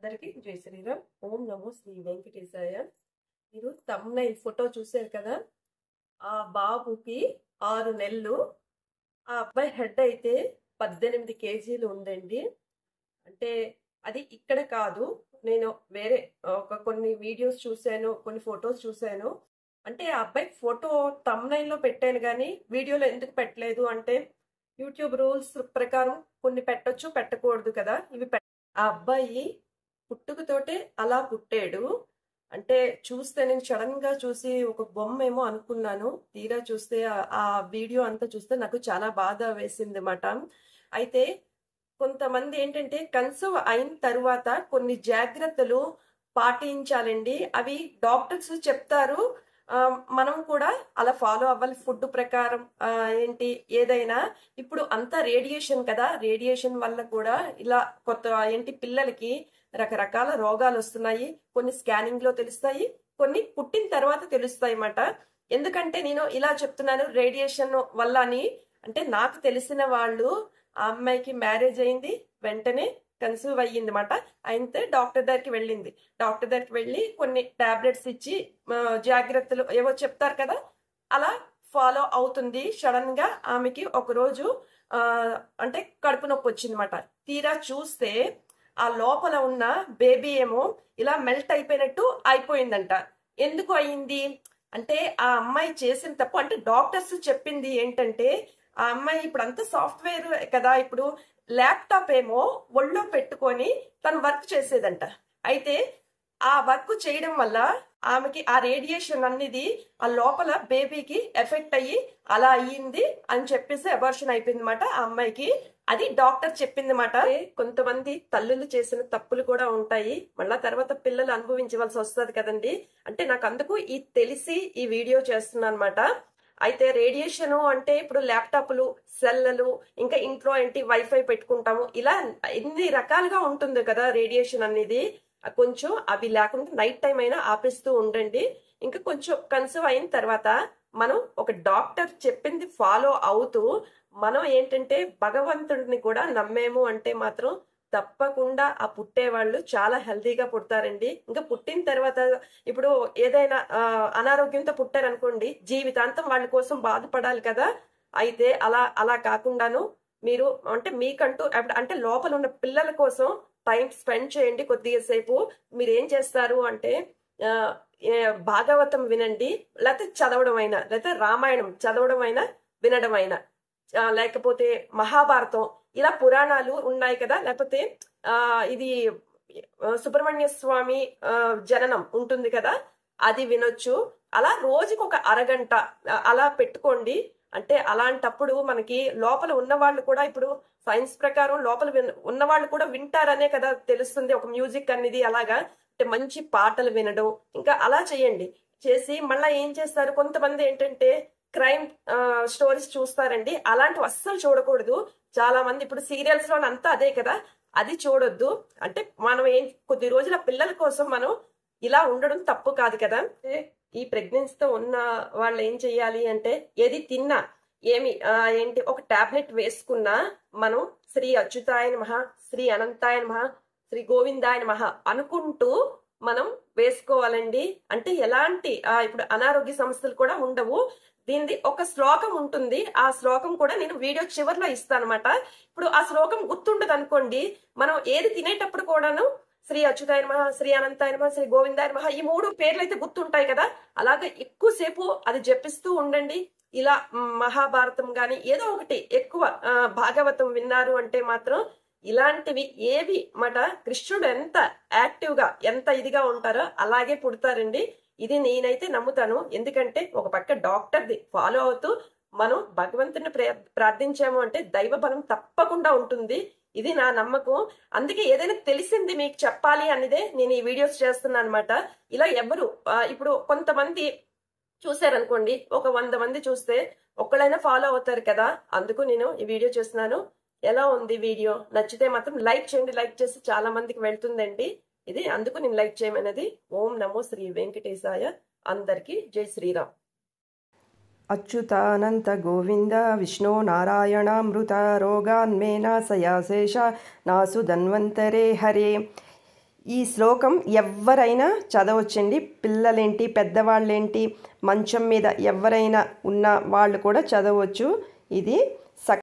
అందరికీ జై శ్రీరామ్. ఓం నమో శ్రీ వెంకటేశాయ. మీరు తమ్నైల్ ఫోటో చూశారు కదా, ఆ బాబుకి 6 నెలలు. ఆ అబ్బాయి హెడ్ అయితే 18 కేజీలు ఉందండి. అంటే అది ఇక్కడ కాదు, నేను వేరే కొన్ని వీడియోస్ చూశాను, కొన్ని ఫొటోస్ చూశాను. అంటే ఆ అబ్బాయి ఫోటో తమ్నైల్లో పెట్టాను కానీ వీడియోలో ఎందుకు పెట్టలేదు అంటే, యూట్యూబ్ రూల్స్ ప్రకారం కొన్ని పెట్టొచ్చు పెట్టకూడదు కదా. ఆ అబ్బాయి పుట్టుకతోటే అలా పుట్టాడు. అంటే చూస్తే నేను సడన్ గా చూసి ఒక బొమ్మ ఏమో అనుకున్నాను. తీరా చూస్తే ఆ వీడియో అంతా చూస్తే నాకు చాలా బాధ వేసింది అన్నమాట. అయితే కొంతమంది ఏంటంటే కన్సీవ్ అయిన తరువాత కొన్ని జాగ్రత్తలు పాటించాలండి. అవి డాక్టర్స్ చెప్తారు, మనం కూడా అలా ఫాలో అవ్వాలి ఫుడ్ ప్రకారం. ఏంటి ఏదైనా ఇప్పుడు అంతా రేడియేషన్ కదా, రేడియేషన్ వల్ల కూడా ఇలా కొత్త ఏంటి పిల్లలకి రకరకాల రోగాలు వస్తున్నాయి. కొన్ని స్కానింగ్ లో తెలుస్తాయి, కొన్ని పుట్టిన తర్వాత తెలుస్తాయి అన్నమాట. ఎందుకంటే నేను ఇలా చెప్తున్నాను రేడియేషన్ వల్ల అని అంటే, నాకు తెలిసిన వాళ్ళు ఆ అమ్మాయికి మ్యారేజ్ అయింది, వెంటనే కన్సీవ్ అయ్యింది అనమాట. అయితే డాక్టర్ దగ్గరికి వెళ్ళింది. డాక్టర్ దగ్గరికి వెళ్ళి కొన్ని టాబ్లెట్స్ ఇచ్చి జాగ్రత్తలు ఏవో చెప్తారు కదా, అలా ఫాలో అవుతుంది. సడన్ గా ఆమెకి ఒక రోజు అంటే కడుపు నొప్పి వచ్చింది అనమాట. తీరా చూస్తే ఆ లోపల ఉన్న బేబీ ఏమో ఇలా మెల్ట్ అయిపోయినట్టు అయిపోయిందంట. ఎందుకు అయింది అంటే, ఆ అమ్మాయి చేసిన తప్పు. అంటే డాక్టర్స్ చెప్పింది ఏంటంటే, ఆ అమ్మాయి ఇప్పుడు అంతా సాఫ్ట్వేర్ కదా, ఇప్పుడు ల్యాప్టాప్ ఏమో ఒళ్ళో పెట్టుకొని తను వర్క్ చేసేదంట. అయితే ఆ వర్క్ చేయడం వల్ల ఆమెకి ఆ రేడియేషన్ అనేది ఆ లోపల బేబీకి ఎఫెక్ట్ అయ్యి అలా అయ్యింది అని చెప్పేసి అబార్షన్ అయిపోయింది అనమాట ఆ అమ్మాయికి. అది డాక్టర్ చెప్పింది మాట. కొంతమంది తల్లులు చేసిన తప్పులు కూడా ఉంటాయి, మళ్ళా తర్వాత పిల్లలు అనుభవించవలసి వస్తుంది కదండి. అంటే నాకు అందుకు ఈ తెలిసి ఈ వీడియో చేస్తున్నాను అనమాట. అయితే రేడియేషన్ అంటే ఇప్పుడు ల్యాప్టాప్లు, సెల్లు, ఇంకా ఇంట్లో ఏంటి వైఫై పెట్టుకుంటాము, ఇలా ఎన్ని రకాలుగా ఉంటుంది కదా రేడియేషన్ అనేది. కొంచెం అవి లేకుండా నైట్ టైం అయినా ఆపేస్తూ ఉండండి. ఇంకా కొంచెం కన్సీవ్ అయిన తర్వాత మనం ఒక డాక్టర్ చెప్పింది ఫాలో అవుతూ మనం ఏంటంటే భగవంతుడిని కూడా నమ్మేము అంటే మాత్రం తప్పకుండా ఆ పుట్టేవాళ్ళు చాలా హెల్తీగా పుడతారండి. ఇంకా పుట్టిన తర్వాత ఇప్పుడు ఏదైనా అనారోగ్యంతో పుట్టారనుకోండి, జీవితాంతం వాళ్ళ కోసం బాధపడాలి కదా. అయితే అలా అలా కాకుండాను మీరు అంటే మీకంటూ అంటే లోపల ఉన్న పిల్లల కోసం టైం స్పెండ్ చేయండి కొద్దిగా సేపు. మీరు ఏం చేస్తారు అంటే భాగవతం వినండి, లేకపోతే చదవడం అయినా, లేకపోతే రామాయణం చదవడం అయినా, వినడం అయినా, లేకపోతే మహాభారతం, ఇలా పురాణాలు ఉన్నాయి కదా, లేకపోతే ఇది సుబ్రహ్మణ్య స్వామి జననం ఉంటుంది కదా, అది వినొచ్చు. అలా రోజుకి ఒక అరగంట అలా పెట్టుకోండి. అంటే అలాంటప్పుడు మనకి లోపల ఉన్నవాళ్ళు కూడా, ఇప్పుడు సైన్స్ ప్రకారం లోపల ఉన్నవాళ్ళు కూడా వింటారనే కదా తెలుస్తుంది, ఒక మ్యూజిక్ అనేది. అలాగా అంటే మంచి పాటలు వినడం, ఇంకా అలా చేయండి. చేసి మళ్ళా ఏం చేస్తారు, కొంతమంది ఏంటంటే క్రైమ్ స్టోరీస్ చూస్తారండి. అలాంటివి అస్సలు చూడకూడదు. చాలా మంది ఇప్పుడు సీరియల్స్ లో అంతా అదే కదా, అది చూడొద్దు. అంటే మనం కొద్ది రోజుల పిల్లల కోసం మనం ఇలా ఉండడం తప్పు కాదు కదా. ఈ ప్రెగ్నెన్సీతో ఉన్న వాళ్ళు ఏం చెయ్యాలి అంటే, ఏది తిన్నా ఏంటి ఒక టాబ్లెట్ వేసుకున్నా మనం శ్రీ అచ్యుతాయ నమః, శ్రీ అనంతాయ నమః, శ్రీ గోవిందాయ నమః అనుకుంటూ మనం వేసుకోవాలండి. అంటే ఎలాంటి ఇప్పుడు అనారోగ్య సమస్యలు కూడా ఉండవు. దీనిది ఒక శ్లోకం ఉంటుంది, ఆ శ్లోకం కూడా నేను వీడియో చివరిలో ఇస్తాను అనమాట. ఇప్పుడు ఆ శ్లోకం గుర్తుండదు అనుకోండి, మనం ఏది తినేటప్పుడు కూడాను శ్రీ అచ్యుతాయ నమః, శ్రీ అనంతాయ నమః, శ్రీ గోవిందాయ నమః, ఈ 3 పేర్లు అయితే గుర్తుంటాయి కదా. అలాగే ఎక్కువసేపు అది జపిస్తూ ఉండండి. ఇలా మహాభారతం గాని ఏదో ఒకటి ఎక్కువ భాగవతం విన్నారు అంటే మాత్రం ఇలాంటివి ఏవి మాట కృష్ణుడు ఎంత యాక్టివ్ గా ఎంత ఇదిగా ఉంటారో అలాగే పుడతారండి. ఇది నేనైతే నమ్ముతాను. ఎందుకంటే ఒక పక్క డాక్టర్ది ఫాలో అవుతూ మనం భగవంతుని ప్రార్థించాము అంటే దైవ బలం తప్పకుండా ఉంటుంది. ఇది నా నమ్మకం. అందుకే ఏదైనా తెలిసింది మీకు చెప్పాలి అనేదే నేను ఈ వీడియోస్ చేస్తున్నాను అనమాట. ఇలా ఎవరు ఇప్పుడు కొంతమంది చూసారనుకోండి, ఒక 100 మంది చూస్తే ఒక్కళ్ళైనా ఫాలో అవుతారు కదా. అందుకు నేను ఈ వీడియో చేస్తున్నాను. ఎలా ఉంది వీడియో? నచ్చితే మాత్రం లైక్ చేయండి. లైక్ చేసి చాలా మందికి వెళ్తుందండి ఇది, అందుకు నేను లైక్ చేయమన్నది. ఓం నమో శ్రీ వెంకటేశాయ. అందరికీ జై శ్రీరామ్. అచ్యుతానంత గోవింద విష్ణు నారాయణామృత రోగాన్మే నాశయాశేష నాసు ధన్వంతరే హరే. ఈ శ్లోకం ఎవరైనా చదవచ్చండి. పిల్లలేంటి, పెద్దవాళ్ళేంటి, మంచం మీద ఎవరైనా ఉన్న వాళ్ళు కూడా చదవచ్చు. ఇది